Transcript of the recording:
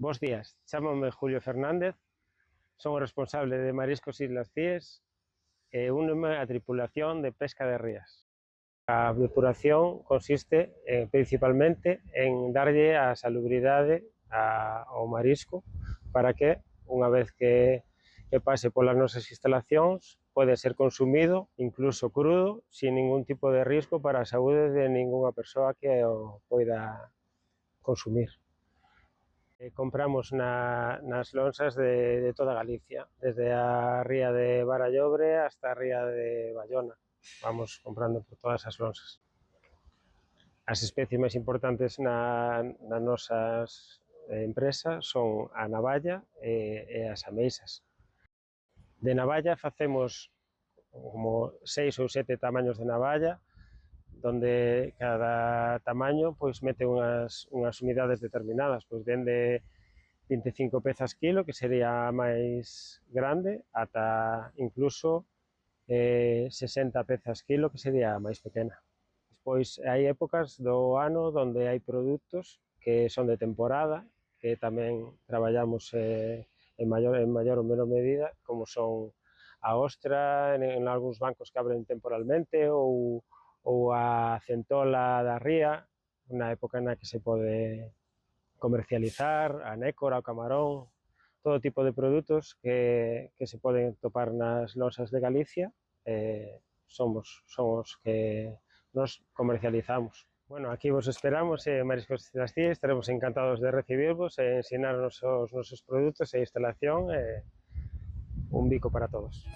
Bos días, chámame Julio Fernández, son o responsable de Mariscos Islas Cíes e úneme á tripulación de pesca de rías. A depuración consiste principalmente en darlle a salubridade ao marisco para que, unha vez que pase polas nosas instalacións, pode ser consumido, incluso crudo, sin ningún tipo de risco para a saúde de ningunha persoa que o poida consumir. Compramos nas lonxas de toda Galicia, desde a ría de Barallobre hasta a ría de Bayona. Vamos comprando por todas as lonxas. As especies máis importantes nas nosas empresas son a navalla e as ameixas. De navalla facemos como 6 ou 7 tamaños de navalla, donde cada tamaño pois mete unhas unidades determinadas, pois dende 25 pezas kilo, que sería a máis grande, ata incluso 60 pezas kilo, que sería a máis pequena. Despois hai épocas do ano onde hai produtos que son de temporada, que tamén traballamos en maior ou menor medida, como son a ostra en algúns bancos que abren temporalmente, ou a centola da ría, na época na que se pode comercializar, a nécora, o camarón, todo tipo de produtos que se poden topar nas lonxas de Galicia, son os que nos comercializamos. Bueno, aquí vos esperamos en Mariscos Islas Cíes, estaremos encantados de recibirvos e ensinarnos os nosos produtos e instalación, un bico para todos.